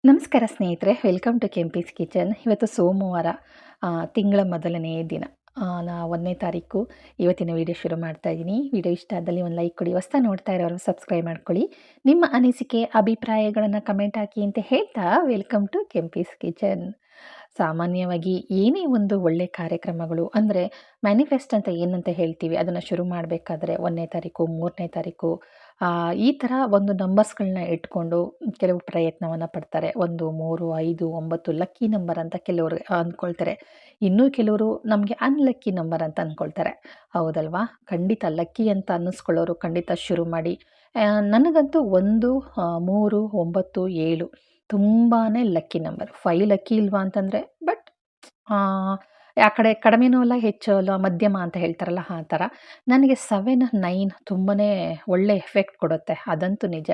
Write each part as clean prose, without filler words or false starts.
ನಮಸ್ಕಾರ ಸ್ನೇಹಿತರೆ, welcome to Kempee's kitchen. ಇವತ್ತು ಸೋಮವಾರ, ತಿಂಗಳ ಮೊದಲನೇ ದಿನ. ನಾ 1ನೇ ತಾರೀಕು ಇವತ್ತಿನ ವಿಡಿಯೋ ಶುರು ಮಾಡ್ತಾ ಇದ್ದೀನಿ. ವಿಡಿಯೋ ಇಷ್ಟ ಆದಲ್ಲಿ ಒಂದು ಲೈಕ್ ಕೊಡಿ, ಹೊಸ್ತಾ ನೋಡ್ತಾ ಇರೋರು ಸಬ್ಸ್ಕ್ರೈಬ್ ಮಾಡ್ಕೊಳ್ಳಿ. ನಿಮ್ಮ ಅನಿಸಿಕೆ ಅಭಿಪ್ರಾಯಗಳನ್ನು ಕಮೆಂಟ್ ಹಾಕಿ ಅಂತ ಹೇಳ್ತಾ ವೆಲ್ಕಮ್ ಟು ಕೆಂಪೀಸ್ ಕಿಚನ್. ಸಾಮಾನ್ಯವಾಗಿ ಏನೇ ಒಂದು ಒಳ್ಳೆ ಕಾರ್ಯಕ್ರಮಗಳು ಅಂದರೆ ಮ್ಯಾನಿಫೆಸ್ಟ್ ಅಂತ ಏನಂತ ಹೇಳ್ತೀವಿ, ಅದನ್ನು ಶುರು ಮಾಡಬೇಕಾದ್ರೆ 1ನೇ ತಾರೀಕು 3ನೇ ತಾರೀಕು ಈ ಥರ ಒಂದು ನಂಬರ್ಸ್ಗಳನ್ನ ಇಟ್ಕೊಂಡು ಕೆಲವು ಪ್ರಯತ್ನವನ್ನು ಪಡ್ತಾರೆ. 1, 3, 5, 9 ಲಕ್ಕಿ ನಂಬರ್ ಅಂತ ಕೆಲವರು ಅಂದ್ಕೊಳ್ತಾರೆ. ಇನ್ನೂ ಕೆಲವರು ನಮಗೆ ಅನ್ಲಕ್ಕಿ ನಂಬರ್ ಅಂತ ಅಂದ್ಕೊಳ್ತಾರೆ. ಹೌದಲ್ವಾ? ಖಂಡಿತ ಲಕ್ಕಿ ಅಂತ ಅನ್ನಿಸ್ಕೊಳ್ಳೋರು ಖಂಡಿತ ಶುರು ಮಾಡಿ. ನನಗಂತೂ 1, 3, 9, 7 ತುಂಬಾ ಲಕ್ಕಿ ನಂಬರ್. 5 ಲಕ್ಕಿ ಇಲ್ವಾ ಅಂತಂದರೆ, ಬಟ್ ಆ ಕಡೆ ಕಡಿಮೆನೂ ಅಲ್ಲ, ಹೆಚ್ಚು ಅಲ್ಲ, ಮಧ್ಯಮ ಅಂತ ಹೇಳ್ತಾರಲ್ಲ, ಆ ಥರ. ನನಗೆ 7, 9 ತುಂಬಾ ಒಳ್ಳೆ ಎಫೆಕ್ಟ್ ಕೊಡುತ್ತೆ, ಅದಂತೂ ನಿಜ.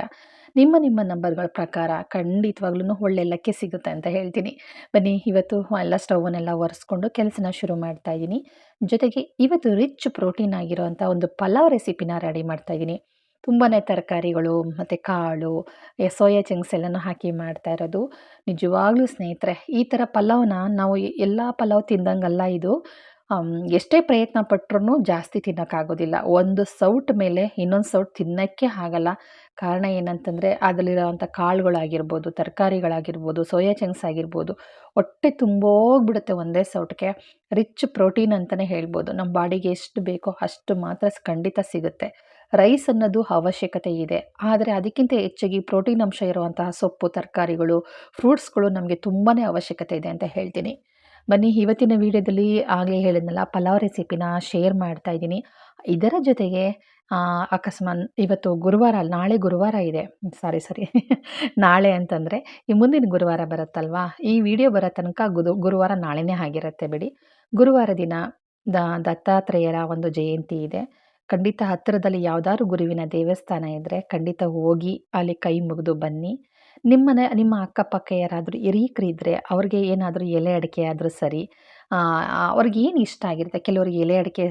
ನಿಮ್ಮ ನಂಬರ್ಗಳ ಪ್ರಕಾರ ಖಂಡಿತವಾಗ್ಲೂ ಒಳ್ಳೆ ಲಕ್ಕಿ ಸಿಗುತ್ತೆ ಅಂತ ಹೇಳ್ತೀನಿ. ಬನ್ನಿ, ಇವತ್ತು ಎಲ್ಲ ಸ್ಟೌವನ್ನೆಲ್ಲ ಒರೆಸ್ಕೊಂಡು ಕೆಲಸನ ಶುರು ಮಾಡ್ತಾ ಇದ್ದೀನಿ. ಜೊತೆಗೆ ಇವತ್ತು ರಿಚ್ ಪ್ರೋಟೀನ್ ಆಗಿರೋವಂಥ ಒಂದು ಪಲಾವ್ ರೆಸಿಪಿನ ರೆಡಿ ಮಾಡ್ತಾ ಇದ್ದೀನಿ. ತುಂಬಾ ತರಕಾರಿಗಳು ಮತ್ತು ಕಾಳು, ಸೋಯಾ ಚಂಕ್ಸ್ ಎಲ್ಲನೂ ಹಾಕಿ ಮಾಡ್ತಾ ಇರೋದು. ನಿಜವಾಗ್ಲೂ ಸ್ನೇಹಿತರೆ, ಈ ಥರ ಪಲಾವ್ನ ನಾವು ಎಲ್ಲ ಪಲಾವ್ ತಿಂದಂಗಲ್ಲ ಇದು. ಎಷ್ಟೇ ಪ್ರಯತ್ನ ಪಟ್ರೂ ಜಾಸ್ತಿ ತಿನ್ನೋಕ್ಕಾಗೋದಿಲ್ಲ. ಒಂದು ಸೌಟ್ ಮೇಲೆ ಇನ್ನೊಂದು ಸೌಟ್ ತಿನ್ನೋಕ್ಕೆ ಆಗಲ್ಲ. ಕಾರಣ ಏನಂತಂದರೆ, ಅದರಲ್ಲಿರೋವಂಥ ಕಾಳುಗಳಾಗಿರ್ಬೋದು, ತರಕಾರಿಗಳಾಗಿರ್ಬೋದು, ಸೋಯಾ ಚಂಕ್ಸ್ ಆಗಿರ್ಬೋದು, ಹೊಟ್ಟೆ ತುಂಬೋಗ್ಬಿಡುತ್ತೆ ಒಂದೇ ಸೌಟ್ಗೆ. ರಿಚ್ ಪ್ರೋಟೀನ್ ಅಂತಲೇ ಹೇಳ್ಬೋದು. ನಮ್ಮ ಬಾಡಿಗೆ ಎಷ್ಟು ಬೇಕೋ ಅಷ್ಟು ಮಾತ್ರ ಖಂಡಿತ ಸಿಗುತ್ತೆ. ರೈಸ್ ಅನ್ನೋದು ಅವಶ್ಯಕತೆ ಇದೆ, ಆದರೆ ಅದಕ್ಕಿಂತ ಹೆಚ್ಚಾಗಿ ಪ್ರೋಟೀನ್ ಅಂಶ ಇರುವಂತಹ ಸೊಪ್ಪು, ತರಕಾರಿಗಳು, ಫ್ರೂಟ್ಸ್ಗಳು ನಮಗೆ ತುಂಬಾ ಅವಶ್ಯಕತೆ ಇದೆ ಅಂತ ಹೇಳ್ತೀನಿ. ಬನ್ನಿ, ಇವತ್ತಿನ ವಿಡಿಯೋದಲ್ಲಿ ಆಗಲೇ ಹೇಳಿದ್ನಲ್ಲ, ಪಲಾವ್ ರೆಸಿಪಿನ ಶೇರ್ ಮಾಡ್ತಾ ಇದ್ದೀನಿ. ಇದರ ಜೊತೆಗೆ ಅಕಸ್ಮಾತ್ ಇವತ್ತು ಗುರುವಾರ, ನಾಳೆ ಗುರುವಾರ ಇದೆ. ಸಾರಿ ನಾಳೆ ಅಂತಂದರೆ ಈ ಮುಂದಿನ ಗುರುವಾರ ಬರುತ್ತಲ್ವಾ, ಈ ವಿಡಿಯೋ ಬರೋ ತನಕ ಗುರುವಾರ ನಾಳೆನೇ ಆಗಿರುತ್ತೆ ಬಿಡಿ. ಗುರುವಾರ ದಿನ ದತ್ತಾತ್ರೇಯರ ಒಂದು ಜಯಂತಿ ಇದೆ. ಖಂಡಿತ ಹತ್ತಿರದಲ್ಲಿ ಯಾವುದಾದ್ರು ಗುರುವಿನ ದೇವಸ್ಥಾನ ಇದ್ದರೆ ಖಂಡಿತ ಹೋಗಿ ಅಲ್ಲಿ ಕೈ ಮುಗಿದು ಬನ್ನಿ. ನಿಮ್ಮ ಅಕ್ಕಪಕ್ಕ ಯಾರಾದರೂ ಹಿರೀಕರಿದ್ದರೆ ಅವ್ರಿಗೆ ಏನಾದರೂ ಎಲೆ ಅಡಿಕೆ ಆದರೂ ಸರಿ, ಅವ್ರಿಗೆ ಏನು ಇಷ್ಟ ಆಗಿರುತ್ತೆ, ಕೆಲವರಿಗೆ ಎಲೆ ಅಡಿಕೆ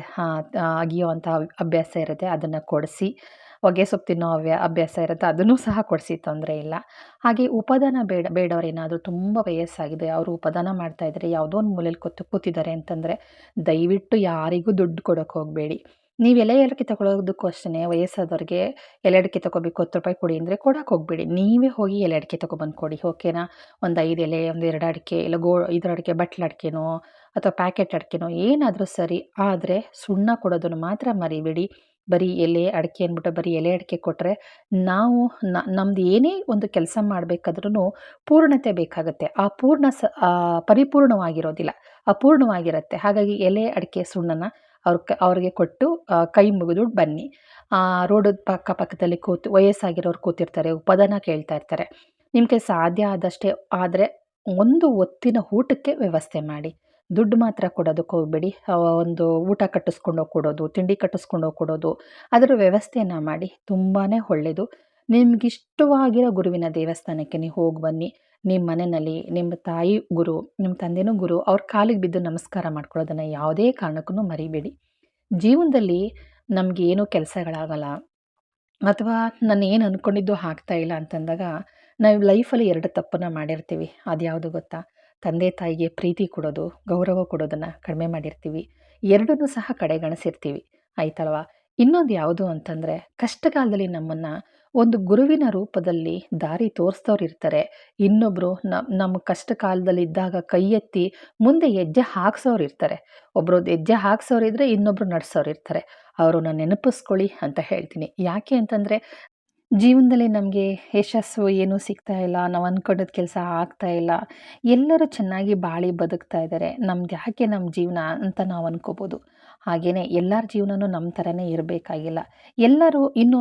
ಅಗಿಯುವಂಥ ಅಭ್ಯಾಸ ಇರುತ್ತೆ, ಅದನ್ನು ಕೊಡಿಸಿ. ಹೊಗೆ ಸೊಪ್ಪು ತಿನ್ನೋ ಅಭ್ಯಾಸ ಇರುತ್ತೆ, ಅದನ್ನು ಸಹ ಕೊಡಿಸಿ, ತೊಂದರೆ ಇಲ್ಲ. ಹಾಗೆ ಉಪದಾನ ಬೇಡವರೇನಾದರೂ ತುಂಬ ವಯಸ್ಸಾಗಿದೆ, ಅವರು ಉಪದಾನ ಮಾಡ್ತಾಯಿದ್ರೆ ಯಾವುದೋ ಒಂದು ಮೂಲೆಯಲ್ಲಿ ಕೂತಿದ್ದಾರೆ ಅಂತಂದರೆ ದಯವಿಟ್ಟು ಯಾರಿಗೂ ದುಡ್ಡು ಕೊಡೋಕ್ಕೆ ಹೋಗಬೇಡಿ. ನೀವು ಎಲೆ ಅಡಿಕೆ ತೊಗೊಳೋದಕ್ಕೂ ಅಷ್ಟೇ, ವಯಸ್ಸಾದವ್ರಿಗೆ ಎಲೆ ಅಡಿಕೆ ತೊಗೋಬೇಕು, 10 ರೂಪಾಯಿ ಕೊಡಿ ಅಂದರೆ ಕೊಡೋಕೆ ಹೋಗಬೇಡಿ. ನೀವೇ ಹೋಗಿ ಎಲೆ ಅಡಿಕೆ ತೊಗೊಬಂದು ಕೊಡಿ, ಓಕೆನಾ? ಒಂದು 5 ಎಲೆ, ಒಂದು 2 ಅಡಿಕೆ, ಇಲ್ಲ ಇದ್ರ ಅಡಿಕೆ, ಬಟ್ಲು ಅಡಿಕೆನೋ ಅಥವಾ ಪ್ಯಾಕೆಟ್ ಅಡಿಕೆನೋ ಏನಾದರೂ ಸರಿ. ಆದರೆ ಸುಣ್ಣ ಕೊಡೋದನ್ನು ಮಾತ್ರ ಮರಿಬೇಡಿ. ಬರೀ ಎಲೆ ಅಡಿಕೆ ಅಂದ್ಬಿಟ್ಟು ಬರೀ ಎಲೆ ಅಡಿಕೆ ಕೊಟ್ಟರೆ ನಾವು ನಮ್ದು ಏನೇ ಒಂದು ಕೆಲಸ ಮಾಡಬೇಕಾದ್ರೂ ಪೂರ್ಣತೆ ಬೇಕಾಗುತ್ತೆ. ಆ ಪರಿಪೂರ್ಣವಾಗಿರೋದಿಲ್ಲ, ಅಪೂರ್ಣವಾಗಿರುತ್ತೆ. ಹಾಗಾಗಿ ಎಲೆ ಅಡಿಕೆ ಸುಣ್ಣನ ಅವ್ರಿಗೆ ಕೊಟ್ಟು ಕೈ ಮುಗಿದು ಬನ್ನಿ. ರೋಡ್ ಪಕ್ಕದಲ್ಲಿ ವಯಸ್ಸಾಗಿರೋರು ಕೂತಿರ್ತಾರೆ, ಉಪದಾನ ಕೇಳ್ತಾ ಇರ್ತಾರೆ. ನಿಮಗೆ ಸಾಧ್ಯ ಆದಷ್ಟೇ ಆದರೆ ಒಂದು ಹೊತ್ತಿನ ಊಟಕ್ಕೆ ವ್ಯವಸ್ಥೆ ಮಾಡಿ. ದುಡ್ಡು ಮಾತ್ರ ಕೊಡೋದಕ್ಕೆ ಹೋಗಬೇಡಿ. ಒಂದು ಊಟ ಕಟ್ಟಿಸ್ಕೊಂಡೋಗಿ ಕೊಡೋದು, ತಿಂಡಿ ಕಟ್ಟಿಸ್ಕೊಂಡೋಗಿ ಕೊಡೋದು, ಅದರ ವ್ಯವಸ್ಥೆಯನ್ನು ಮಾಡಿ. ತುಂಬಾ ಒಳ್ಳೆಯದು. ನಿಮಗಿಷ್ಟವಾಗಿರೋ ಗುರುವಿನ ದೇವಸ್ಥಾನಕ್ಕೆ ನೀವು ಹೋಗಿ ಬನ್ನಿ. ನಿಮ್ಮ ಮನೆಯಲ್ಲಿ ನಿಮ್ಮ ತಾಯಿ ಗುರು, ನಿಮ್ಮ ತಂದೆನೂ ಗುರು, ಅವ್ರ ಕಾಲಿಗೆ ಬಿದ್ದು ನಮಸ್ಕಾರ ಮಾಡ್ಕೊಳ್ಳೋದನ್ನು ಯಾವುದೇ ಕಾರಣಕ್ಕೂ ಮರಿಬೇಡಿ. ಜೀವನದಲ್ಲಿ ನಮಗೇನು ಕೆಲಸಗಳಾಗಲ್ಲ ಅಥವಾ ನಾನು ಏನು ಅಂದ್ಕೊಂಡಿದ್ದು ಆಗ್ತಾ ಇಲ್ಲ ಅಂತಂದಾಗ ನಾವು ಲೈಫಲ್ಲಿ 2 ತಪ್ಪನ್ನು ಮಾಡಿರ್ತೀವಿ. ಅದ್ಯಾವುದು ಗೊತ್ತಾ? ತಂದೆ ತಾಯಿಗೆ ಪ್ರೀತಿ ಕೊಡೋದು, ಗೌರವ ಕೊಡೋದನ್ನು ಕಡಿಮೆ ಮಾಡಿರ್ತೀವಿ. ಎರಡನ್ನೂ ಸಹ ಕಡೆಗಣಿಸಿರ್ತೀವಿ, ಆಯ್ತಲ್ವಾ? ಇನ್ನೊಂದು ಯಾವುದು ಅಂತಂದರೆ, ಕಷ್ಟಕಾಲದಲ್ಲಿ ನಮ್ಮನ್ನು ಒಂದು ಗುರುವಿನ ರೂಪದಲ್ಲಿ ದಾರಿ ತೋರಿಸ್ತವ್ರು ಇರ್ತಾರೆ. ಇನ್ನೊಬ್ಬರು ನಮ್ಮ ಕಷ್ಟ ಕಾಲದಲ್ಲಿ ಇದ್ದಾಗ ಕೈ ಎತ್ತಿ ಮುಂದೆ ಹೆಜ್ಜೆ ಹಾಕ್ಸೋರು ಇರ್ತಾರೆ. ಒಬ್ಬರು ಹೆಜ್ಜೆ ಹಾಕ್ಸೋರಿದ್ರೆ ಇನ್ನೊಬ್ಬರು ನಡೆಸೋರು ಇರ್ತಾರೆ. ಅವರನ್ನ ನೆನಪಿಸ್ಕೊಳ್ಳಿ ಅಂತ ಹೇಳ್ತೀನಿ. ಯಾಕೆ ಅಂತಂದರೆ, ಜೀವನದಲ್ಲಿ ನಮಗೆ ಯಶಸ್ಸು ಏನೂ ಸಿಗ್ತಾ ಇಲ್ಲ, ನಾವು ಅಂದ್ಕೊಂಡಿದ್ದ ಕೆಲಸ ಆಗ್ತಾ ಇಲ್ಲ, ಎಲ್ಲರೂ ಚೆನ್ನಾಗಿ ಬಾಳಿ ಬದುಕ್ತಾ ಇದ್ದಾರೆ, ನಮ್ದು ಯಾಕೆ ನಮ್ಮ ಜೀವನ ಅಂತ ನಾವು ಅಂದ್ಕೋಬೋದು. ಹಾಗೆಯೇ ಎಲ್ಲರ ಜೀವನವೂ ನಮ್ಮ ಥರನೇ ಇರಬೇಕಾಗಿಲ್ಲ. ಎಲ್ಲರೂ ಇನ್ನೂ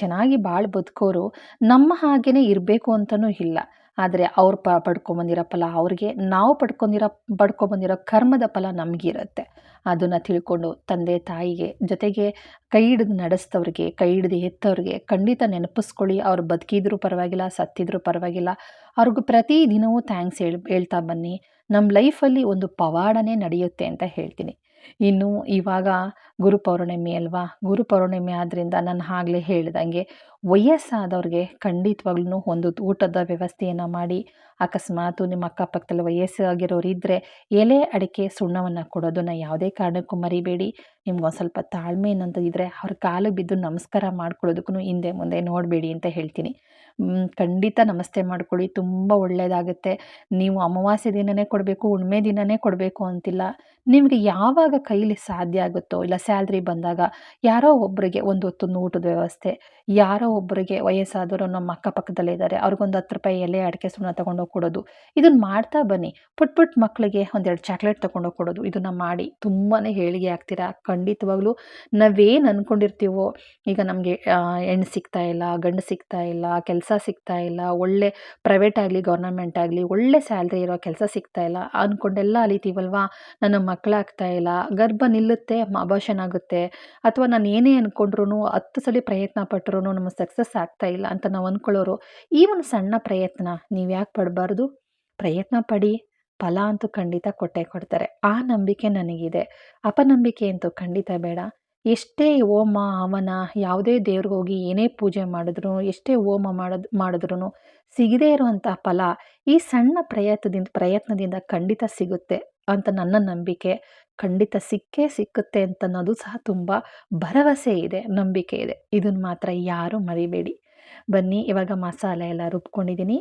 ಚೆನ್ನಾಗಿ ಬದುಕೋರು ನಮ್ಮ ಹಾಗೆಯೇ ಇರಬೇಕು ಅಂತಲೂ ಇಲ್ಲ. ಆದರೆ ಅವ್ರು ಪಡ್ಕೊಂಬಂದಿರೋ ಫಲ ಅವ್ರಿಗೆ, ನಾವು ಪಡ್ಕೊಂಬಂದಿರೋ ಕರ್ಮದ ಫಲ ನಮಗಿರುತ್ತೆ. ಅದನ್ನು ತಿಳ್ಕೊಂಡು ತಂದೆ ತಾಯಿಗೆ, ಜೊತೆಗೆ ಕೈ ಹಿಡಿದು ನಡೆಸಿದವ್ರಿಗೆ, ಕೈ ಹಿಡಿದು ಎತ್ತವ್ರಿಗೆ ಖಂಡಿತ ನೆನಪಿಸ್ಕೊಳ್ಳಿ. ಅವ್ರು ಬದುಕಿದ್ರೂ ಪರವಾಗಿಲ್ಲ, ಸತ್ತಿದ್ರೂ ಪರವಾಗಿಲ್ಲ, ಅವ್ರಿಗೂ ಪ್ರತಿ ದಿನವೂ ಥ್ಯಾಂಕ್ಸ್ ಹೇಳ್ತಾ ಬನ್ನಿ. ನಮ್ಮ ಲೈಫಲ್ಲಿ ಒಂದು ಪವಾಡನೇ ನಡೆಯುತ್ತೆ ಅಂತ ಹೇಳ್ತೀನಿ. ಇನ್ನು ಇವಾಗ ಗುರು ಪೌರ್ಣಿಮೆ ಅಲ್ವಾ? ಗುರು ಪೌರ್ಣಿಮೆ ಆದ್ದರಿಂದ ನಾನು ಆಗಲೇ ಹೇಳ್ದಂಗೆ ವಯಸ್ಸಾದವ್ರಿಗೆ ಖಂಡಿತವಾಗ್ಲೂ ಒಂದು ಊಟದ ವ್ಯವಸ್ಥೆಯನ್ನು ಮಾಡಿ, ಅಕಸ್ಮಾತು ನಿಮ್ಮ ಅಕ್ಕಪಕ್ಕದಲ್ಲಿ ವಯಸ್ಸಾಗಿರೋರು ಇದ್ದರೆ ಎಲೆ ಅಡಿಕೆ ಸುಣ್ಣವನ್ನು ಕೊಡೋದನ್ನು ಯಾವುದೇ ಕಾರಣಕ್ಕೂ ಮರಿಬೇಡಿ. ನಿಮ್ಗೊಂದು ಸ್ವಲ್ಪ ತಾಳ್ಮೆ ಅನ್ನೋದು ಇದ್ದರೆ ಅವ್ರ ಕಾಲಿಗೆ ಬಿದ್ದು ನಮಸ್ಕಾರ ಮಾಡ್ಕೊಳ್ಳೋದಕ್ಕೂ ಹಿಂದೆ ಮುಂದೆ ನೋಡಬೇಡಿ ಅಂತ ಹೇಳ್ತೀನಿ. ಖಂಡಿತ ನಮಸ್ತೆ ಮಾಡ್ಕೊಳ್ಳಿ, ತುಂಬ ಒಳ್ಳೆಯದಾಗುತ್ತೆ. ನೀವು ಅಮಾವಾಸ್ಯೆ ದಿನವೇ ಕೊಡಬೇಕು, ಹುಣ್ಮೆ ದಿನವೇ ಕೊಡಬೇಕು ಅಂತಿಲ್ಲ. ನಿಮಗೆ ಯಾವಾಗ ಕೈಲಿ ಸಾಧ್ಯ ಆಗುತ್ತೋ, ಇಲ್ಲ ಸ್ಯಾಲ್ರಿ ಬಂದಾಗ ಯಾರೋ ಒಬ್ಬರಿಗೆ ಒಂದು ಹೊತ್ತಿನ ಊಟದ ವ್ಯವಸ್ಥೆ, ಯಾರೋ ಒಬ್ಬರಿಗೆ ವಯಸ್ಸಾದವರು ನಮ್ಮ ಅಕ್ಕಪಕ್ಕದಲ್ಲೇ ಇದ್ದಾರೆ, ಅವ್ರಿಗೊಂದು ₹10 ಎಲೆ ಅಡಿಕೆ ಸುಣ್ಣ ತಗೊಂಡೋಗಿ ಕೊಡೋದು. ಇದನ್ನು ಮಾಡ್ತಾ ಬನ್ನಿ. ಪುಟ್ಟ ಪುಟ್ಟ ಮಕ್ಕಳಿಗೆ ಒಂದೆರಡು ಚಾಕ್ಲೇಟ್ ತಗೊಂಡೋಗಿ ಕೊಡೋದು. ಇದನ್ನು ಮಾಡಿ ತುಂಬಾ ಏಳಿಗೆ ಆಗ್ತೀರಾ. ಖಂಡಿತವಾಗ್ಲೂ ನಾವೇನು ಅಂದ್ಕೊಂಡಿರ್ತೀವೋ, ಈಗ ನಮಗೆ ಹೆಣ್ಣು ಸಿಗ್ತಾ ಇಲ್ಲ, ಗಂಡು ಸಿಗ್ತಾ ಇಲ್ಲ, ಕೆಲಸ ಸಿಗ್ತಾ ಇಲ್ಲ, ಒಳ್ಳೆ ಪ್ರೈವೇಟ್ ಆಗಲಿ ಗೌರ್ನಮೆಂಟ್ ಆಗಲಿ ಒಳ್ಳೆ ಸ್ಯಾಲ್ರಿ ಇರೋ ಕೆಲಸ ಸಿಗ್ತಾ ಇಲ್ಲ ಅಂದ್ಕೊಂಡೆಲ್ಲ ಅಲಿತೀವಲ್ವಾ. ನನ್ನ ಮಕ್ಕಳಾಗ್ತಾ ಇಲ್ಲ, ಗರ್ಭ ನಿಲ್ಲುತ್ತೆ, ಅಬಾರ್ಷನ್ ಆಗುತ್ತೆ, ಅಥವಾ ನಾನು ಏನೇ ಅಂದ್ಕೊಂಡ್ರೂ 10 ಸಲ ಪ್ರಯತ್ನ ಪಟ್ಟರೂ ನಮಗೆ ಸಕ್ಸಸ್ ಆಗ್ತಾ ಇಲ್ಲ ಅಂತ ನಾವು ಅಂದ್ಕೊಳ್ಳೋರು, ಈ ಒಂದು ಸಣ್ಣ ಪ್ರಯತ್ನ ನೀವು ಯಾಕೆ ಪಡಬಾರ್ದು? ಪ್ರಯತ್ನ ಪಡಿ, ಫಲ ಅಂತೂ ಖಂಡಿತ ಕೊಟ್ಟೇ ಕೊಡ್ತಾರೆ. ಆ ನಂಬಿಕೆ ನನಗಿದೆ. ಅಪನಂಬಿಕೆ ಅಂತೂ ಖಂಡಿತ ಬೇಡ. ಎಷ್ಟೇ ಹೋಮ ಹವನ ಯಾವುದೇ ದೇವ್ರಿಗೆ ಹೋಗಿ ಏನೇ ಪೂಜೆ ಮಾಡಿದ್ರು, ಎಷ್ಟೇ ಹೋಮ ಮಾಡಿದ್ರೂ ಸಿಗದೇ ಇರುವಂಥ ಫಲ ಈ ಸಣ್ಣ ಪ್ರಯತ್ನದಿಂದ ಖಂಡಿತ ಸಿಗುತ್ತೆ ಅಂತ ನನ್ನ ನಂಬಿಕೆ. ಖಂಡಿತ ಸಿಕ್ಕೇ ಸಿಕ್ಕುತ್ತೆ ಅಂತ ಅನ್ನೋದು ಸಹ ತುಂಬ ಭರವಸೆ ಇದೆ, ನಂಬಿಕೆ ಇದೆ. ಇದನ್ನು ಮಾತ್ರ ಯಾರೂ ಮರಿಬೇಡಿ. ಬನ್ನಿ, ಇವಾಗ ಮಸಾಲೆ ಎಲ್ಲ ರುಬ್ಕೊಂಡಿದ್ದೀನಿ.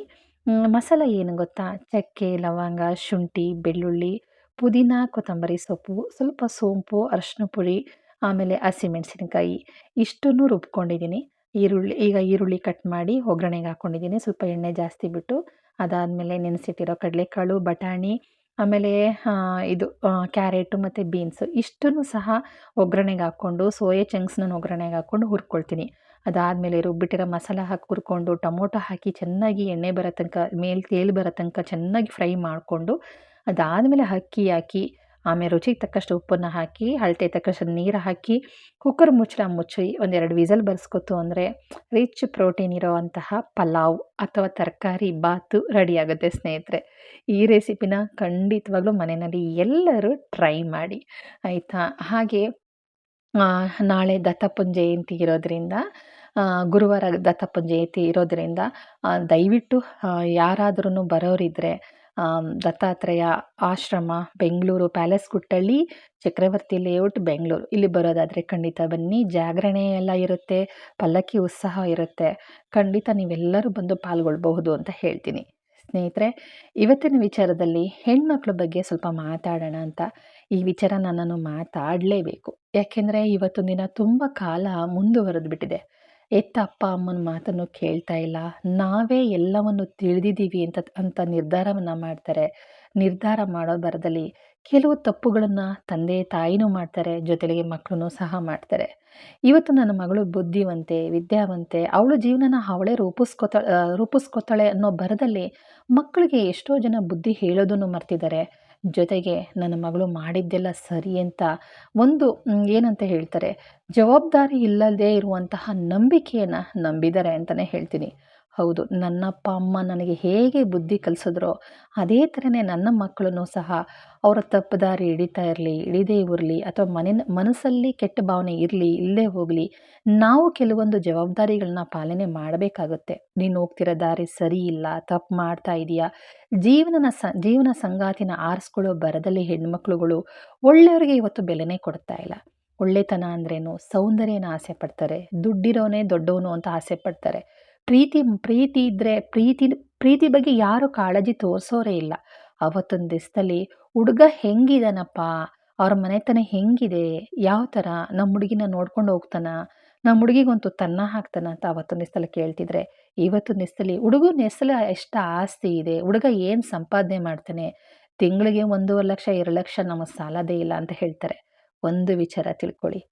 ಮಸಾಲೆ ಏನು ಗೊತ್ತಾ? ಚಕ್ಕೆ, ಲವಂಗ, ಶುಂಠಿ, ಬೆಳ್ಳುಳ್ಳಿ, ಪುದೀನ, ಕೊತ್ತಂಬರಿ ಸೊಪ್ಪು, ಸ್ವಲ್ಪ ಸೋಂಪು, ಅರಶಿನ ಪುಡಿ, ಆಮೇಲೆ ಹಸಿಮೆಣಸಿನಕಾಯಿ ಇಷ್ಟನ್ನು ರುಬ್ಕೊಂಡಿದ್ದೀನಿ. ಈರುಳ್ಳಿ ಕಟ್ ಮಾಡಿ ಒಗ್ಗರಣೆಗೆ ಹಾಕ್ಕೊಂಡಿದ್ದೀನಿ. ಸ್ವಲ್ಪ ಎಣ್ಣೆ ಜಾಸ್ತಿ ಬಿಟ್ಟು, ಅದಾದಮೇಲೆ ನೆನೆಸಿಟ್ಟಿರೋ ಕಡಲೆಕಾಳು, ಬಟಾಣಿ, ಆಮೇಲೆ ಕ್ಯಾರೆಟು ಮತ್ತು ಬೀನ್ಸು ಇಷ್ಟನ್ನು ಸಹ ಒಗ್ಗರಣೆಗೆ ಹಾಕ್ಕೊಂಡು, ಸೋಯಾ ಚಂಕ್ಸ್ನ ಒಗ್ಗರಣೆಗೆ ಹಾಕ್ಕೊಂಡು ಹುರ್ಕೊಳ್ತೀನಿ. ಅದಾದಮೇಲೆ ರುಬ್ಬಿಟ್ಟಿರೋ ಮಸಾಲ ಹಾಕಿ ಹುರ್ಕೊಂಡು, ಟೊಮೊಟೊ ಹಾಕಿ ಚೆನ್ನಾಗಿ ಎಣ್ಣೆ ಬರೋ ತನಕ, ಮೇಲೆ ತೇಲು ಬರೋ ತನಕ ಚೆನ್ನಾಗಿ ಫ್ರೈ ಮಾಡಿಕೊಂಡು, ಅದಾದಮೇಲೆ ಅಕ್ಕಿ ಹಾಕಿ, ಆಮೇಲೆ ರುಚಿಗೆ ತಕ್ಕಷ್ಟು ಉಪ್ಪನ್ನು ಹಾಕಿ, ಅಳತೆ ತಕ್ಕಷ್ಟು ನೀರು ಹಾಕಿ, ಕುಕ್ಕರ್ ಮುಚ್ಚಳ ಮುಚ್ಚಿ ಒಂದೆರಡು ವಿಸಲ್ ಬರ್ಸ್ಕೊತು ಅಂದರೆ ರಿಚ್ ಪ್ರೋಟೀನ್ ಇರೋವಂತಹ ಪಲಾವ್ ಅಥವಾ ತರಕಾರಿ ಬಾತು ರೆಡಿಯಾಗುತ್ತೆ ಸ್ನೇಹಿತರೆ. ಈ ರೆಸಿಪಿನ ಖಂಡಿತವಾಗ್ಲೂ ಮನೆಯಲ್ಲಿ ಎಲ್ಲರೂ ಟ್ರೈ ಮಾಡಿ, ಆಯಿತಾ? ಹಾಗೆ ನಾಳೆ ದತ್ತಪ್ಪನ ಜಯಂತಿ ಇರೋದ್ರಿಂದ, ಗುರುವಾರ ದತ್ತಪ್ಪನ ಜಯಂತಿ ಇರೋದ್ರಿಂದ ದಯವಿಟ್ಟು ಯಾರಾದ್ರೂ ಬರೋರಿದ್ದರೆ, ದತ್ತಾತ್ರೇಯ ಆಶ್ರಮ, ಬೆಂಗಳೂರು, ಪ್ಯಾಲೇಸ್ ಗುಟ್ಟಳ್ಳಿ, ಚಕ್ರವರ್ತಿ ಲೇಔಟ್, ಬೆಂಗಳೂರು ಇಲ್ಲಿ ಬರೋದಾದರೆ ಖಂಡಿತ ಬನ್ನಿ. ಜಾಗರಣೆ ಎಲ್ಲ ಇರುತ್ತೆ, ಪಲ್ಲಕ್ಕಿ ಉತ್ಸವ ಇರುತ್ತೆ. ಖಂಡಿತ ನೀವೆಲ್ಲರೂ ಬಂದು ಪಾಲ್ಗೊಳ್ಬಹುದು ಅಂತ ಹೇಳ್ತೀನಿ. ಸ್ನೇಹಿತರೆ, ಇವತ್ತಿನ ವಿಚಾರದಲ್ಲಿ ಹೆಣ್ಮಕ್ಳ ಬಗ್ಗೆ ಸ್ವಲ್ಪ ಮಾತಾಡೋಣ ಅಂತ. ಈ ವಿಚಾರ ನಾನು ಮಾತಾಡಲೇಬೇಕು. ಯಾಕೆಂದರೆ ಇವತ್ತಿನ ದಿನ ತುಂಬ ಕಾಲ ಮುಂದುವರೆದು ಬಿಟ್ಟಿದೆ. ಹೆತ್ತ ಅಪ್ಪ ಅಮ್ಮನ ಮಾತನ್ನು ಕೇಳ್ತಾ ಇಲ್ಲ. ನಾವೇ ಎಲ್ಲವನ್ನು ತಿಳಿದಿದ್ದೀವಿ ಅಂತ ನಿರ್ಧಾರವನ್ನು ಮಾಡ್ತಾರೆ. ನಿರ್ಧಾರ ಮಾಡೋ ಭರದಲ್ಲಿ ಕೆಲವು ತಪ್ಪುಗಳನ್ನು ತಂದೆ ತಾಯಿನೂ ಮಾಡ್ತಾರೆ, ಜೊತೆಗೆ ಮಕ್ಕಳೂ ಸಹ ಮಾಡ್ತಾರೆ. ಇವತ್ತು ನನ್ನ ಮಗಳು ಬುದ್ಧಿವಂತೆ, ವಿದ್ಯಾವಂತೆ, ಅವಳ ಜೀವನನ ಅವಳೇ ರೂಪಿಸ್ಕೊತಾಳೆ ಅನ್ನೋ ಭರದಲ್ಲಿ ಮಕ್ಕಳಿಗೆ ಎಷ್ಟೋ ಜನ ಬುದ್ಧಿ ಹೇಳೋದನ್ನು ಮರ್ತಿದ್ದಾರೆ. ಜೊತೆಗೆ ನನ್ನ ಮಗಳು ಮಾಡಿದ್ದೆಲ್ಲ ಸರಿ ಅಂತ ಒಂದು ಏನಂತ ಹೇಳ್ತಾರೆ, ಜವಾಬ್ದಾರಿ ಇಲ್ಲದೇ ಇರುವಂತಹ ನಂಬಿಕೆಯನ್ನು ನಂಬಿದ್ದಾರೆ ಅಂತಲೇ ಹೇಳ್ತೀನಿ. ಹೌದು, ನನ್ನಪ್ಪ ಅಮ್ಮ ನನಗೆ ಹೇಗೆ ಬುದ್ಧಿ ಕಲಿಸಿದ್ರೋ ಅದೇ ಥರನೇ ನನ್ನ ಮಕ್ಕಳನ್ನು ಸಹ ಅವರ ತಪ್ಪು ದಾರಿ ಹಿಡಿತಾ ಇರಲಿ, ಹಿಡಿದೇ ಇರಲಿ, ಅಥವಾ ಮನಸ್ಸಲ್ಲಿ ಕೆಟ್ಟ ಭಾವನೆ ಇರಲಿ, ಇಲ್ಲದೇ ಹೋಗಲಿ, ನಾವು ಕೆಲವೊಂದು ಜವಾಬ್ದಾರಿಗಳನ್ನ ಪಾಲನೆ ಮಾಡಬೇಕಾಗುತ್ತೆ. ನೀನು ಹೋಗ್ತಿರೋ ದಾರಿ ಸರಿ ಇಲ್ಲ, ತಪ್ಪು ಮಾಡ್ತಾ ಇದೆಯಾ, ಜೀವನ ಸಂಗಾತಿನ ಆರಿಸ್ಕೊಳ್ಳೋ ಭರದಲ್ಲಿ ಹೆಣ್ಮಕ್ಳುಗಳು ಒಳ್ಳೆಯವರಿಗೆ ಇವತ್ತು ಬೆಲೆನೇ ಕೊಡ್ತಾ ಇಲ್ಲ. ಒಳ್ಳೆತನ ಅಂದ್ರೇನು, ಸೌಂದರ್ಯನ ಆಸೆ ಪಡ್ತಾರೆ, ದುಡ್ಡಿರೋನೇ ದೊಡ್ಡವನು ಅಂತ ಆಸೆ ಪಡ್ತಾರೆ. ಪ್ರೀತಿ ಇದ್ದರೆ ಪ್ರೀತಿ ಬಗ್ಗೆ ಯಾರು ಕಾಳಜಿ ತೋರಿಸೋರೇ ಇಲ್ಲ. ಅವತ್ತೊಂದು ದಿವಸದಲ್ಲಿ ಹುಡುಗ ಹೆಂಗಿದಾನಪ್ಪ, ಅವ್ರ ಮನೆತನ ಹೆಂಗಿದೆ, ಯಾವ ಥರ ನಮ್ಮ ಹುಡುಗಿನ ನೋಡ್ಕೊಂಡು ಹೋಗ್ತಾನ, ನಮ್ಮ ಹುಡುಗಿಗಂತೂ ತನ್ನ ಹಾಕ್ತಾನ ಅಂತ ಅವತ್ತೊಂದು ದಿವಸದಲ್ಲಿ ಕೇಳ್ತಿದ್ರೆ, ಇವತ್ತೊಂದು ದಿವಸದಲ್ಲಿ ಹುಡುಗನ ಹೆಸರು ಎಷ್ಟು ಆಸ್ತಿ ಇದೆ, ಹುಡುಗ ಏನು ಸಂಪಾದನೆ ಮಾಡ್ತಾನೆ, ತಿಂಗಳಿಗೆ 1.5 ಲಕ್ಷ 2 ಲಕ್ಷ ನಮಗೆ ಸಾಲದೇ ಇಲ್ಲ ಅಂತ ಹೇಳ್ತಾರೆ. ಒಂದು ವಿಚಾರ ತಿಳ್ಕೊಳ್ಳಿ,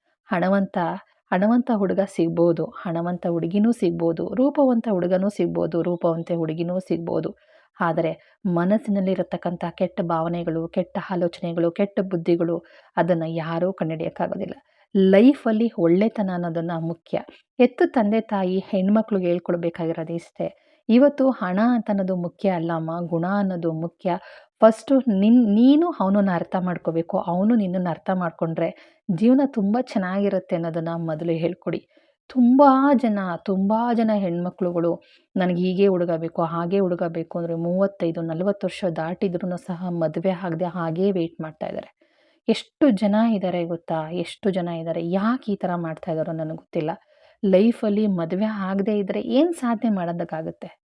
ಹಣವಂತ ಹುಡುಗ ಸಿಗ್ಬೋದು, ಹಣವಂತ ಹುಡುಗಿನೂ ಸಿಗ್ಬೋದು, ರೂಪವಂತ ಹುಡುಗನೂ ಸಿಗ್ಬೋದು, ರೂಪವಂತ ಹುಡುಗಿನೂ ಸಿಗ್ಬೋದು. ಆದರೆ ಮನಸ್ಸಿನಲ್ಲಿರತಕ್ಕಂಥ ಕೆಟ್ಟ ಭಾವನೆಗಳು, ಕೆಟ್ಟ ಆಲೋಚನೆಗಳು, ಕೆಟ್ಟ ಬುದ್ಧಿಗಳು ಅದನ್ನು ಯಾರೂ ಕಂಡುಹಿಡಿಯೋಕ್ಕಾಗೋದಿಲ್ಲ. ಲೈಫಲ್ಲಿ ಒಳ್ಳೆತನ ಅನ್ನೋದನ್ನು ಮುಖ್ಯ. ಹೆತ್ತ ತಂದೆ ತಾಯಿ ಹೆಣ್ಮಕ್ಳಿಗೆ ಹೇಳ್ಕೊಡ್ಬೇಕಾಗಿರೋದು ಇಷ್ಟೇ. ಇವತ್ತು ಹಣ ಅಂತ ಅನ್ನೋದು ಮುಖ್ಯ ಅಲ್ಲಮ್ಮ, ಗುಣ ಅನ್ನೋದು ಮುಖ್ಯ. ಫಸ್ಟು ನೀನು ಅವನನ್ನು ಅರ್ಥ ಮಾಡ್ಕೋಬೇಕು, ಅವನು ನಿನ್ನನ್ನು ಅರ್ಥ ಮಾಡಿಕೊಂಡ್ರೆ ಜೀವನ ತುಂಬ ಚೆನ್ನಾಗಿರುತ್ತೆ ಅನ್ನೋದನ್ನು ಮೊದಲು ಹೇಳ್ಕೊಡಿ. ತುಂಬಾ ಜನ, ತುಂಬಾ ಜನ ಹೆಣ್ಮಕ್ಳುಗಳು ನನಗೆ ಹೀಗೆ ಹುಡುಗ ಬೇಕು, ಹಾಗೆ ಹುಡುಗ ಬೇಕು ಅಂದ್ರೆ 35, 40 ವರ್ಷ ದಾಟಿದ್ರೂ ಸಹ ಮದುವೆ ಆಗದೆ ಹಾಗೇ ವೆಯ್ಟ್ ಮಾಡ್ತಾ ಇದ್ದಾರೆ. ಎಷ್ಟು ಜನ ಇದ್ದಾರೆ ಗೊತ್ತಾ? ಎಷ್ಟು ಜನ ಇದ್ದಾರೆ. ಯಾಕೆ ಈ ಥರ ಮಾಡ್ತಾ ಇದ್ದಾರೋ ನನಗೆ ಗೊತ್ತಿಲ್ಲ. ಲೈಫಲ್ಲಿ ಮದುವೆ ಆಗದೆ ಇದ್ರೆ ಏನು ಸಾಧನೆ ಮಾಡೋದಕ್ಕಾಗುತ್ತೆ?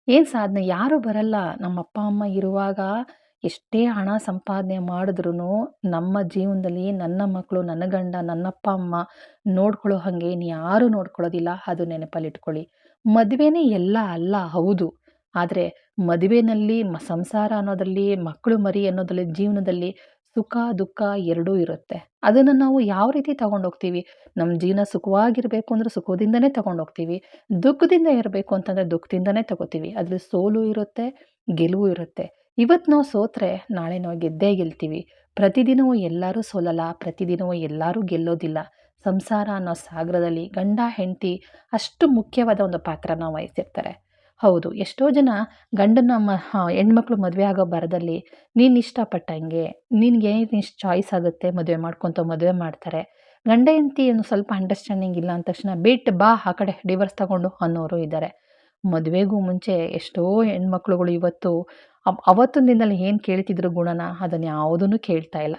ಏನ್ ಸಾಧನೆ? ಯಾರು ಬರಲ್ಲ. ನಮ್ಮ ಅಪ್ಪ, ಅಮ್ಮ ಇರುವಾಗ ಎಷ್ಟೇ ಹಣ ಸಂಪಾದನೆ ಮಾಡಿದ್ರುನು, ನಮ್ಮ ಜೀವನದಲ್ಲಿ ನನ್ನ ಮಕ್ಕಳು, ನನ್ನ ಗಂಡ, ನನ್ನಪ್ಪ, ಅಮ್ಮ ನೋಡ್ಕೊಳ್ಳೋ ಹಾಗೆ ಇನ್ಯಾರೂ ನೋಡ್ಕೊಳ್ಳೋದಿಲ್ಲ. ಅದು ನೆನಪಲ್ಲಿಟ್ಕೊಳ್ಳಿ. ಮದುವೆನೇ ಎಲ್ಲ ಅಲ್ಲ ಹೌದು. ಆದ್ರೆ ಮದುವೆನಲ್ಲಿ ಸಂಸಾರ ಅನ್ನೋದ್ರಲ್ಲಿ, ಮಕ್ಕಳು ಮರಿ ಅನ್ನೋದ್ರಲ್ಲಿ, ಜೀವನದಲ್ಲಿ ಸುಖ, ದುಃಖ ಎರಡೂ ಇರುತ್ತೆ. ಅದನ್ನ ನಾವು ಯಾವ ರೀತಿ ತಗೊಂಡೋಗ್ತೀವಿ? ನಮ್ಮ ಜೀವನ ಸುಖವಾಗಿರ್ಬೇಕು ಅಂದ್ರೆ ಸುಖದಿಂದನೇ ತಗೊಂಡೋಗ್ತೀವಿ. ದುಃಖದಿಂದ ಇರಬೇಕು ಅಂತಂದ್ರೆ ದುಃಖದಿಂದನೇ ತಗೋತೀವಿ. ಅದ್ರಲ್ಲಿ ಸೋಲು ಇರುತ್ತೆ, ಗೆಲುವು ಇರುತ್ತೆ. ಇವತ್ತು ನಾವು ಸೋತ್ರೆ ನಾಳೆ ನಾವು ಗೆದ್ದೇ ಗೆಲ್ತೀವಿ. ಪ್ರತಿದಿನವೂ ಎಲ್ಲರೂ ಸೋಲಲ್ಲ, ಪ್ರತಿದಿನವೂ ಎಲ್ಲರೂ ಗೆಲ್ಲೋದಿಲ್ಲ. ಸಂಸಾರ ಅನ್ನೋ ಸಾಗರದಲ್ಲಿ ಗಂಡ ಹೆಂಡತಿ ಅಷ್ಟು ಮುಖ್ಯವಾದ ಒಂದು ಪಾತ್ರನ ವಹಿಸಿರ್ತಾರೆ. ಹೌದು, ಎಷ್ಟೋ ಜನ ಗಂಡನ ಹೆಣ್ಮಕ್ಳು ಮದುವೆ ಆಗೋ ಭರದಲ್ಲಿ ನೀನು ಇಷ್ಟಪಟ್ಟಂಗೆ, ನಿನಗೆ ಏನು ಇಷ್ಟು ಚಾಯ್ಸ್ ಆಗುತ್ತೆ ಮದುವೆ ಮಾಡ್ಕೊಂತ ಮದುವೆ ಮಾಡ್ತಾರೆ. ಗಂಡ ಹೆಂಡತಿ ಏನು ಸ್ವಲ್ಪ ಅಂಡರ್‌ಸ್ಟ್ಯಾಂಡಿಂಗ್ ಇಲ್ಲ ಅಂದ ತಕ್ಷಣ ಬಿಟ್ಟು ಬಾ ಆ ಕಡೆ ಡಿವೋರ್ಸ್ ತಗೊಂಡು ಅನ್ನೋರು ಇದ್ದಾರೆ. ಮದುವೆಗೂ ಮುಂಚೆ ಎಷ್ಟೋ ಹೆಣ್ಮಕ್ಳುಗಳು ಇವತ್ತು ಅವತ್ತಿನ ದಿನದಲ್ಲಿ ಏನು ಕೇಳ್ತಿದ್ರು ಗುಣನ, ಅದನ್ನ ಯಾವುದನ್ನೂ ಕೇಳ್ತಾ ಇಲ್ಲ.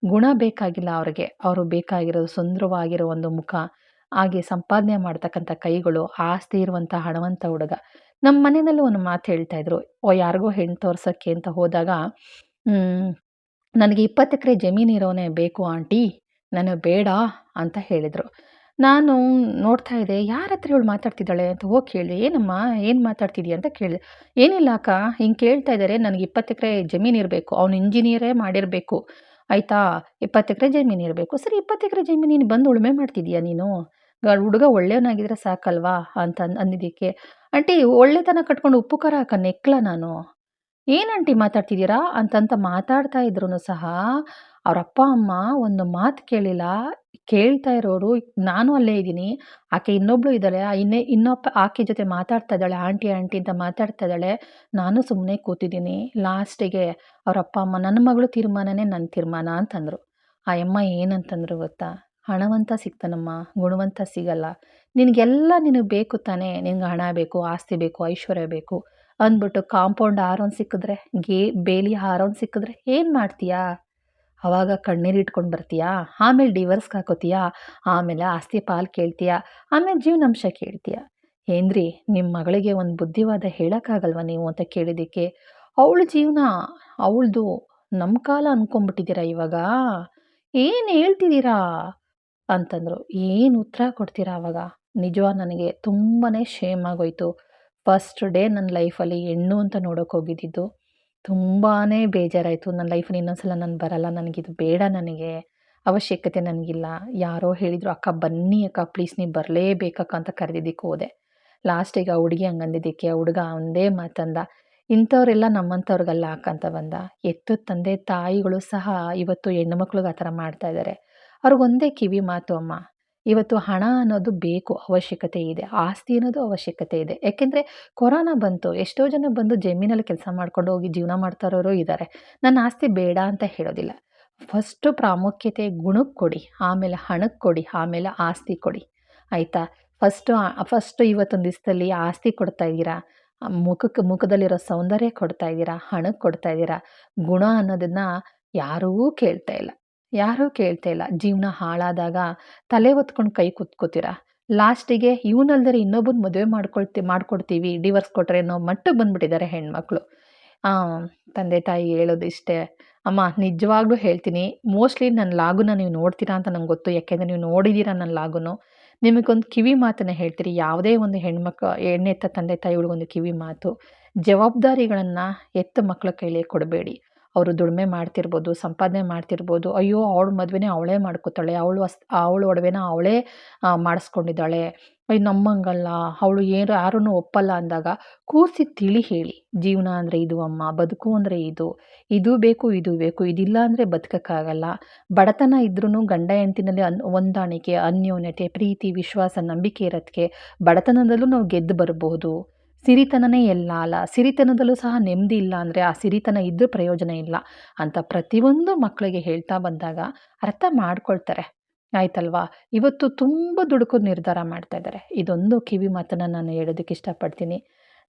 ಗುಣ ಬೇಕಾಗಿಲ್ಲ ಅವ್ರಿಗೆ. ಅವ್ರು ಬೇಕಾಗಿರೋದು ಸುಂದರವಾಗಿರೋ ಒಂದು ಮುಖ, ಹಾಗೆ ಸಂಪಾದನೆ ಮಾಡ್ತಕ್ಕಂಥ ಕೈಗಳು, ಆಸ್ತಿ ಇರುವಂಥ ಹಣವಂತ ಹುಡುಗ. ನಮ್ಮ ಮನೆಯಲ್ಲಿ ಒಂದು ಮಾತು ಹೇಳ್ತಾ ಇದ್ರು. ಯಾರಿಗೋ ಹೆಣ್ಣು ತೋರ್ಸಕ್ಕೆ ಅಂತ ಹೋದಾಗ, ಹ್ಮ್ ನನಗೆ 20 ಎಕರೆ ಜಮೀನಿರೋನೇ ಬೇಕು ಆಂಟಿ, ನನಗೆ ಬೇಡ ಅಂತ ಹೇಳಿದರು. ನಾನು ನೋಡ್ತಾ ಇದ್ದೆ, ಯಾರ ಹತ್ರ ಇವಳು ಮಾತಾಡ್ತಿದ್ದಾಳೆ ಅಂತ ಹೋಗಿ ಕೇಳಿದೆ. ಏನಮ್ಮ ಏನು ಮಾತಾಡ್ತಿದ್ದೀಯ ಅಂತ ಕೇಳಿದೆ. ಏನಿಲ್ಲ ಅಕ್ಕ, ಹಿಂಗೆ ಕೇಳ್ತಾ ಇದ್ದಾರೆ, ನನಗೆ 20 ಎಕರೆ ಜಮೀನಿರಬೇಕು, ಅವನು ಇಂಜಿನಿಯರೇ ಮಾಡಿರಬೇಕು ಆಯಿತಾ, 20 ಎಕರೆ ಜಮೀನಿರಬೇಕು. ಸರಿ 20 ಎಕರೆ ಜಮೀನು ನೀನು ಬಂದು ಉಳುಮೆ ಮಾಡ್ತಿದ್ದೀಯಾ ನೀನು? ಹುಡುಗ ಒಳ್ಳೆಯವನಾಗಿದ್ರೆ ಸಾಕಲ್ವಾ ಅಂತ ಅಂದಿದ್ದಕ್ಕೆ, ಆಂಟಿ ಒಳ್ಳೆತನ ಕಟ್ಕೊಂಡು ಉಪ್ಪು ಖಾರ ಹಾಕೋ ನೆಕ್ಲ ನಾನು, "ಏನ್ ಆಂಟಿ ಮಾತಾಡ್ತಿದ್ದೀರಾ?" ಅಂತಂತ ಮಾತಾಡ್ತಾ ಇದ್ರೂ ಸಹ ಅವ್ರ ಅಪ್ಪ, ಅಮ್ಮ ಒಂದು ಮಾತು ಕೇಳಿಲ್ಲ. ಕೇಳ್ತಾ ಇರೋರು, ನಾನು ಅಲ್ಲೇ ಇದ್ದೀನಿ. ಆಕೆ ಇನ್ನೊಬ್ಳು ಇದ್ದಾಳೆ. ಆಕೆ ಜೊತೆ ಮಾತಾಡ್ತಾ ಇದ್ದಾಳೆ. ಆಂಟಿ, ಆಂಟಿ ಅಂತ ಮಾತಾಡ್ತಾ ಇದ್ದಾಳೆ. ನಾನು ಸುಮ್ಮನೆ ಕೂತಿದ್ದೀನಿ. ಲಾಸ್ಟಿಗೆ ಅವ್ರ ಅಪ್ಪ, ಅಮ್ಮ "ನನ್ನ ಮಗಳು ತೀರ್ಮಾನನೇ ನನ್ನ ತೀರ್ಮಾನ" ಅಂತಂದರು. ಆ ಯಮ್ಮ ಏನಂತಂದ್ರು ಗೊತ್ತಾ? "ಹಣವಂತ ಸಿಗ್ತಾನಮ್ಮ, ಗುಣವಂತ ಸಿಗಲ್ಲ. ನಿನಗೆ ಬೇಕು ತಾನೇ? ನಿನಗೆ ಹಣ ಬೇಕು, ಆಸ್ತಿ ಬೇಕು, ಐಶ್ವರ್ಯ ಬೇಕು ಅಂದ್ಬಿಟ್ಟು ಕಾಂಪೌಂಡ್ ಹಾರೋನು ಸಿಕ್ಕಿದ್ರೆ, ಬೇಲಿ ಹಾರೋನು ಸಿಕ್ಕಿದ್ರೆ ಏನು ಮಾಡ್ತೀಯಾ? ಅವಾಗ ಕಣ್ಣೀರಿಟ್ಕೊಂಡು ಬರ್ತೀಯಾ? ಆಮೇಲೆ ಡಿವೋರ್ಸ್‌ಗೆ ಹಾಕೋತೀಯಾ? ಆಮೇಲೆ ಆಸ್ತಿ ಪಾಲು ಕೇಳ್ತೀಯಾ? ಆಮೇಲೆ ಜೀವನಾಂಶ ಕೇಳ್ತೀಯಾ? ಏನ್ರಿ ನಿಮ್ಮ ಮಗಳಿಗೆ ಒಂದು ಬುದ್ಧಿವಾದ ಹೇಳೋಕ್ಕಾಗಲ್ವಾ ನೀವು ಅಂತ ಕೇಳಿದ್ದಕ್ಕೆ, ಅವಳ ಜೀವನ ಅವಳದು, ನಮ್ಮ ಕಾಲ ಅನ್ಕೊಂಡ್ಬಿಟ್ಟಿದ್ದೀರಾ ಇವಾಗ? ಏನು ಹೇಳ್ತಿದ್ದೀರಾ? ಅಂತಂದ್ರು. ಏನು ಉತ್ತರ ಕೊಡ್ತೀರಾ ಅವಾಗ? ನಿಜವಾಗಿ ನನಗೆ ತುಂಬಾನೇ ಶೇಮ್ ಆಗೋಯ್ತು. ಫಸ್ಟ್ ಡೇ ನನ್ನ ಲೈಫಲ್ಲಿ ಹೆಣ್ಣು ಅಂತ ನೋಡೋಕೆ ಹೋಗಿದ್ದಿದ್ದು. ತುಂಬಾನೇ ಬೇಜಾರಾಯಿತು. ನನ್ನ ಲೈಫಲ್ಲಿ ಇನ್ನೊಂದ್ಸಲ ನಾನು ಬರಲ್ಲ. ನನಗಿದು ಬೇಡ ನನಗೆ. ಅವಶ್ಯಕತೆ ನನಗಿಲ್ಲ. ಯಾರೋ ಹೇಳಿದ್ರು, "ಅಕ್ಕ ಬನ್ನಿ ಅಕ್ಕ ಪ್ಲೀಸ್ ನೀವು ಬರಲೇಬೇಕಕ್ಕ" ಅಂತ ಕರೆದಿದ್ದಕ್ಕೆ ಹೋದೆ. ಲಾಸ್ಟಿಗೆ ಆ ಹುಡುಗಿ ಹಂಗಂದಿದ್ದಕ್ಕೆ ಆ ಹುಡುಗ ಒಂದೇ ಮಾತಂದ, "ಇಂಥವರೆಲ್ಲ ನಮ್ಮಂಥವ್ರಿಗಲ್ಲ ಅಕ್ಕ" ಅಂತ ಬಂದ. ಹೆತ್ತ ತಂದೆ ತಾಯಿಗಳು ಸಹ ಇವತ್ತು ಹೆಣ್ಣು ಮಕ್ಳಿಗೆ ಆ ಥರ ಮಾಡ್ತಾ ಇದ್ದಾರೆ. ಅವ್ರಿಗೊಂದೇ ಕಿವಿ ಮಾತು ಅಮ್ಮ, ಇವತ್ತು ಹಣ ಅನ್ನೋದು ಬೇಕು, ಅವಶ್ಯಕತೆ ಇದೆ. ಆಸ್ತಿ ಅನ್ನೋದು ಅವಶ್ಯಕತೆ ಇದೆ. ಯಾಕೆಂದರೆ ಕೊರೋನಾ ಬಂತು. ಎಷ್ಟೋ ಜನ ಬಂದು ಜಮೀನಲ್ಲಿ ಕೆಲಸ ಮಾಡ್ಕೊಂಡು ಹೋಗಿ ಜೀವನ ಮಾಡ್ತಾ ಇರೋರು ಇದ್ದಾರೆ. ನನ್ನ ಆಸ್ತಿ ಬೇಡ ಅಂತ ಹೇಳೋದಿಲ್ಲ. ಫಸ್ಟು ಪ್ರಾಮುಖ್ಯತೆ ಗುಣಕ್ಕೆ ಕೊಡಿ, ಆಮೇಲೆ ಹಣಕ್ಕೆ ಕೊಡಿ, ಆಮೇಲೆ ಆಸ್ತಿ ಕೊಡಿ. ಆಯಿತಾ? ಫಸ್ಟು ಇವತ್ತೊಂದು ದಿವಸದಲ್ಲಿ ಆಸ್ತಿ ಕೊಡ್ತಾ ಇದ್ದೀರಾ, ಮುಖದಲ್ಲಿರೋ ಸೌಂದರ್ಯ ಕೊಡ್ತಾ ಇದ್ದೀರಾ, ಹಣಕ್ಕೆ ಕೊಡ್ತಾ ಇದ್ದೀರಾ. ಗುಣ ಅನ್ನೋದನ್ನ ಯಾರೂ ಕೇಳ್ತಾ ಇಲ್ಲ. ಯಾರೂ ಕೇಳ್ತಾ ಇಲ್ಲ. ಜೀವನ ಹಾಳಾದಾಗ ತಲೆ ಹೊತ್ಕೊಂಡು ಕೈ ಕುತ್ಕೋತೀರಾ. ಲಾಸ್ಟಿಗೆ ಇವನಲ್ದರೆ ಇನ್ನೊಬ್ಬನ ಮದುವೆ ಮಾಡ್ಕೊಡ್ತೀವಿ, ಡಿವೋರ್ಸ್ ಕೊಟ್ರೆ ಅನ್ನೋ ಮಟ್ಟಕ್ಕೆ ಬಂದ್ಬಿಟ್ಟಿದ್ದಾರೆ ಹೆಣ್ಮಕ್ಳು. ಆ, ತಂದೆ ತಾಯಿ ಹೇಳೋದು ಇಷ್ಟೇ. ಅಮ್ಮ ನಿಜವಾಗ್ಲೂ ಹೇಳ್ತೀನಿ, ಮೋಸ್ಟ್‌ಲಿ ನನ್ನ ಲಾಗುನ ನೀವು ನೋಡ್ತೀರಾ ಅಂತ ನಂಗೆ ಗೊತ್ತು. ಯಾಕೆಂದರೆ ನೀವು ನೋಡಿದ್ದೀರಾ ನನ್ನ ಲಾಗುನು. ನಿಮಗೊಂದು ಕಿವಿ ಮಾತನ್ನ ಹೇಳ್ತೀನಿ. ಯಾವುದೇ ಒಂದು ಹೆಣ್ಣೆತ್ತ ತಂದೆ ತಾಯಿಗಳಿಗೊಂದು ಕಿವಿ ಮಾತು. ಜವಾಬ್ದಾರಿಗಳನ್ನ ಹೆತ್ತ ಮಕ್ಕಳ ಕೈಲಿ ಕೊಡಬೇಡಿ. ಅವರು ದುಡಿಮೆ ಮಾಡ್ತಿರ್ಬೋದು, ಸಂಪಾದನೆ ಮಾಡ್ತಿರ್ಬೋದು. ಅಯ್ಯೋ! ಅವಳ ಮದುವೆನೇ ಅವಳೇ ಮಾಡ್ಕೋತಾಳೆ, ಅವಳ ಒಡವೆನ ಅವಳೇ ಮಾಡಿಸ್ಕೊಂಡಿದ್ದಾಳೆ. ಅಯ್ಯೋ! ನಮ್ಮಂಗಲ್ಲ, ಅವಳು ಯಾರನ್ನು ಒಪ್ಪಲ್ಲ ಅಂದಾಗ ಕೂರಿಸಿ ತಿಳಿ ಹೇಳಿ. ಜೀವನ ಅಂದರೆ ಇದು ಅಮ್ಮ, ಬದುಕು ಅಂದರೆ ಇದು. ಇದು ಬೇಕು, ಇದು ಬೇಕು. ಇದಿಲ್ಲ ಅಂದರೆ ಬದುಕಕ್ಕಾಗಲ್ಲ. ಬಡತನ ಇದ್ರೂ ಗಂಡ ಹೆಂಡತಿನಲ್ಲಿ ಹೊಂದಾಣಿಕೆ, ಅನ್ಯೋನ್ಯತೆ, ಪ್ರೀತಿ, ವಿಶ್ವಾಸ, ನಂಬಿಕೆ ಇರೋದಕ್ಕೆ ಬಡತನದಲ್ಲೂ ನಾವು ಗೆದ್ದು ಬರಬಹುದು. ಸಿರಿತನನೇ ಎಲ್ಲ ಅಲ್ಲ. ಸಿರಿತನದಲ್ಲೂ ಸಹ ನೆಮ್ಮದಿ ಇಲ್ಲ ಅಂದರೆ ಆ ಸಿರಿತನ ಇದ್ರೂ ಪ್ರಯೋಜನ ಇಲ್ಲ ಅಂತ ಪ್ರತಿಯೊಂದು ಮಕ್ಕಳಿಗೆ ಹೇಳ್ತಾ ಬಂದಾಗ ಅರ್ಥ ಮಾಡ್ಕೊಳ್ತಾರೆ. ಆಯ್ತಲ್ವಾ? ಇವತ್ತು ತುಂಬ ದುಡುಕೋ ನಿರ್ಧಾರ ಮಾಡ್ತಾ ಇದ್ದಾರೆ. ಇದೊಂದು ಕಿವಿ ಮಾತನ್ನ ನಾನು ಹೇಳೋದಕ್ಕೆ ಇಷ್ಟಪಡ್ತೀನಿ.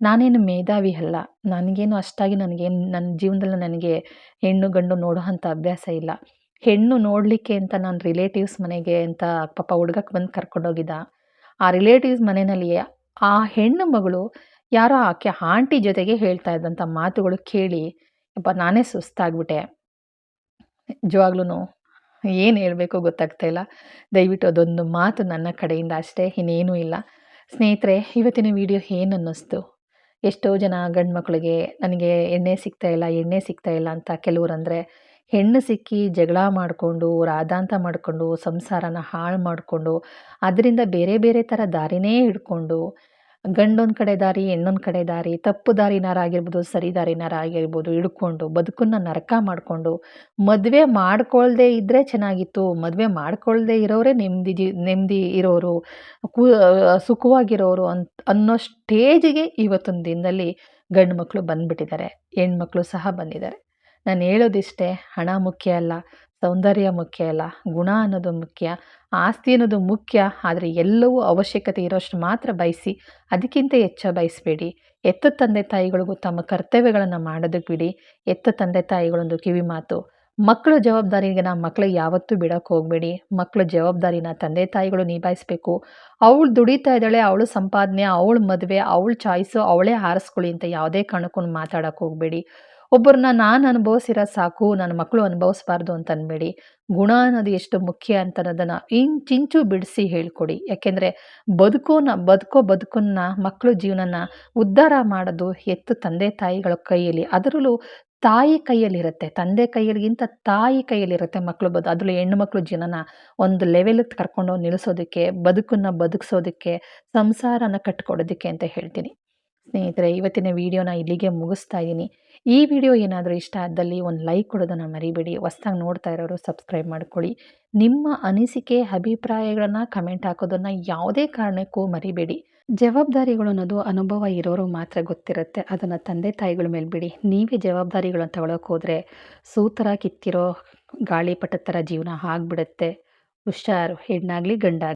ನಾನೇನು ಮೇಧಾವಿ ಅಲ್ಲ. ನನಗೇನು ಅಷ್ಟಾಗಿ ನನ್ನ ಜೀವನದಲ್ಲಿ ನನಗೆ ಹೆಣ್ಣು ಗಂಡು ನೋಡುವಂಥ ಅಭ್ಯಾಸ ಇಲ್ಲ. ಹೆಣ್ಣು ನೋಡಲಿಕ್ಕೆ ಅಂತ ನಾನು ರಿಲೇಟಿವ್ಸ್ ಮನೆಗೆ ಅಂತ ಪಾಪ ಹುಡುಗ ಬಂದು ಕರ್ಕೊಂಡೋಗಿದ್ದ. ಆ ರಿಲೇಟಿವ್ಸ್ ಮನೆಯಲ್ಲಿ ಆ ಹೆಣ್ಣು ಮಗಳು ಯಾರೋ ಆಕೆ ಆಂಟಿ ಜೊತೆಗೆ ಹೇಳ್ತಾ ಇದ್ದಂಥ ಮಾತುಗಳು ಕೇಳಿ ಯಪ್ಪಾ ನಾನೇ ಸುಸ್ತಾಗ್ಬಿಟ್ಟೆ. ನಿಜವಾಗ್ಲೂನು ಏನು ಹೇಳ್ಬೇಕೋ ಗೊತ್ತಾಗ್ತಾ ಇಲ್ಲ. ದಯವಿಟ್ಟು ಅದೊಂದು ಮಾತು ನನ್ನ ಕಡೆಯಿಂದ ಅಷ್ಟೇ, ಇನ್ನೇನೂ ಇಲ್ಲ. ಸ್ನೇಹಿತರೆ, ಇವತ್ತಿನ ವಿಡಿಯೋ ಏನು ಅನ್ನಿಸ್ತು? ಎಷ್ಟೋ ಜನ ಗಂಡು ಮಕ್ಕಳಿಗೆ ನನಗೆ ಎಣ್ಣೆ ಸಿಗ್ತಾ ಇಲ್ಲ, ಎಣ್ಣೆ ಸಿಗ್ತಾ ಇಲ್ಲ ಅಂತ ಕೆಲವ್ರಂದರೆ, ಹೆಣ್ಣು ಸಿಕ್ಕಿ ಜಗಳ ಮಾಡಿಕೊಂಡು, ರಾದಾಂತ ಮಾಡಿಕೊಂಡು, ಸಂಸಾರನ ಹಾಳು ಮಾಡಿಕೊಂಡು, ಅದರಿಂದ ಬೇರೆ ಬೇರೆ ಥರ ದಾರಿನೇ ಹಿಡ್ಕೊಂಡು, ಗಂಡೊಂದು ಕಡೆ ದಾರಿ, ಹೆಣ್ಣೊಂದು ಕಡೆ ದಾರಿ, ತಪ್ಪು ದಾರಿನಾರ ಆಗಿರ್ಬೋದು, ಸರಿ ದಾರಿನಾರ ಆಗಿರ್ಬೋದು ಹಿಡ್ಕೊಂಡು, ಬದುಕನ್ನು ನರಕ ಮಾಡಿಕೊಂಡು, ಮದುವೆ ಮಾಡ್ಕೊಳ್ದೇ ಇದ್ದರೆ ಚೆನ್ನಾಗಿತ್ತು, ಮದುವೆ ಮಾಡ್ಕೊಳ್ದೇ ಇರೋರೇ ನೆಮ್ಮದಿ ಇರೋರು, ಕು ಸುಖವಾಗಿರೋರು ಅನ್ನೋ ಸ್ಟೇಜಿಗೆ ಇವತ್ತಿನ ದಿನದಲ್ಲಿ ಗಂಡು ಮಕ್ಕಳು ಬಂದುಬಿಟ್ಟಿದ್ದಾರೆ. ಹೆಣ್ಮಕ್ಳು ಸಹ ಬಂದಿದ್ದಾರೆ. ನಾನು ಹೇಳೋದಿಷ್ಟೇ, ಹಣ ಮುಖ್ಯ ಅಲ್ಲ, ಸೌಂದರ್ಯ ಮುಖ್ಯ ಅಲ್ಲ, ಗುಣ ಅನ್ನೋದು ಮುಖ್ಯ, ಆಸ್ತಿ ಅನ್ನೋದು ಮುಖ್ಯ. ಆದರೆ ಎಲ್ಲವೂ ಅವಶ್ಯಕತೆ ಇರೋಷ್ಟು ಮಾತ್ರ ಬಯಸಿ, ಅದಕ್ಕಿಂತ ಹೆಚ್ಚು ಬಯಸಬೇಡಿ. ಹೆತ್ತ ತಂದೆ ತಾಯಿಗಳಿಗೂ ತಮ್ಮ ಕರ್ತವ್ಯಗಳನ್ನು ಮಾಡೋದಕ್ಕೆ ಬಿಡಿ. ಹೆತ್ತ ತಂದೆ ತಾಯಿಗಳೊಂದು ಕಿವಿ ಮಾತು, ಮಕ್ಕಳ ಜವಾಬ್ದಾರಿನ ಮಕ್ಕಳಿಗೆ ಯಾವತ್ತೂ ಬಿಡೋಕ್ಕೆ ಹೋಗಬೇಡಿ. ಮಕ್ಕಳ ಜವಾಬ್ದಾರಿನ ತಂದೆ ತಾಯಿಗಳು ನಿಭಾಯಿಸಬೇಕು. ಅವಳು ದುಡಿತಾ ಇದ್ದಾಳೆ, ಅವಳು ಸಂಪಾದನೆ, ಅವಳ ಮದುವೆ, ಅವಳ ಚಾಯ್ಸು, ಅವಳೇ ಆರಿಸ್ಕೊಳ್ಳಿ ಅಂತ ಯಾವುದೇ ಕಾರಣಕ್ಕೂ ಮಾತಾಡೋಕ್ಕೆ ಹೋಗಬೇಡಿ. ಒಬ್ಬರನ್ನ ನಾನು ಅನುಭವಿಸಿರೋದು ಸಾಕು, ನನ್ನ ಮಕ್ಕಳು ಅನುಭವಿಸಬಾರ್ದು ಅಂತ ಅನ್ಬೇಡಿ. ಗುಣ ಅನ್ನೋದು ಎಷ್ಟು ಮುಖ್ಯ ಅಂತ ಅನ್ನೋದನ್ನು ಇಂಚಿಂಚು ಬಿಡಿಸಿ ಹೇಳ್ಕೊಡಿ. ಯಾಕೆಂದರೆ ಬದುಕನ್ನ ಮಕ್ಕಳು ಜೀವನನ ಉದ್ಧಾರ ಮಾಡೋದು ಹೆತ್ತ ತಂದೆ ತಾಯಿಗಳ ಕೈಯಲ್ಲಿ. ಅದರಲ್ಲೂ ತಾಯಿ ಕೈಯಲ್ಲಿರುತ್ತೆ. ತಂದೆ ಕೈಯಲ್ಲಿಗಿಂತ ತಾಯಿ ಕೈಯಲ್ಲಿರುತ್ತೆ ಮಕ್ಕಳು ಅದರಲ್ಲೂ ಹೆಣ್ಣು ಮಕ್ಕಳು ಜೀವನನ ಒಂದು ಲೆವೆಲಿಗೆ ಕರ್ಕೊಂಡೋಗಿ ನಿಲ್ಲಿಸೋದಕ್ಕೆ, ಬದುಕನ್ನು ಬದುಕಿಸೋದಕ್ಕೆ, ಸಂಸಾರನ ಕಟ್ಕೊಡೋದಕ್ಕೆ ಅಂತ ಹೇಳ್ತೀನಿ. ಸ್ನೇಹಿತರೆ, ಇವತ್ತಿನ ವಿಡಿಯೋನ ಇಲ್ಲಿಗೆ ಮುಗಿಸ್ತಾ ಇದ್ದೀನಿ. ಈ ವಿಡಿಯೋ ಏನಾದರೂ ಇಷ್ಟ ಆದಲ್ಲಿ ಒಂದು ಲೈಕ್ ಕೊಡೋದನ್ನು ಮರಿಬೇಡಿ. ಹೊಸ್ದಾಗಿ ನೋಡ್ತಾ ಇರೋರು ಸಬ್ಸ್ಕ್ರೈಬ್ ಮಾಡ್ಕೊಳ್ಳಿ. ನಿಮ್ಮ ಅನಿಸಿಕೆ, ಅಭಿಪ್ರಾಯಗಳನ್ನು ಕಮೆಂಟ್ ಹಾಕೋದನ್ನು ಯಾವುದೇ ಕಾರಣಕ್ಕೂ ಮರಿಬೇಡಿ. ಜವಾಬ್ದಾರಿಗಳು ಅನ್ನೋದು ಅನುಭವ ಇರೋರು ಮಾತ್ರ ಗೊತ್ತಿರುತ್ತೆ. ಅದನ್ನು ತಂದೆ ತಾಯಿಗಳ ಮೇಲೆ ಬಿಡಿ. ನೀವೇ ಜವಾಬ್ದಾರಿಗಳನ್ನು ತಗೊಳ್ಳೋಕೆ ಹೋದರೆ ಸೂತರ ಕಿತ್ತಿರೋ ಗಾಳಿಪಟದ ಥರ ಜೀವನ ಆಗಿಬಿಡುತ್ತೆ. ಹುಷಾರು, ಹೆಣ್ಣಾಗಲಿ ಗಂಡಾಗಲಿ.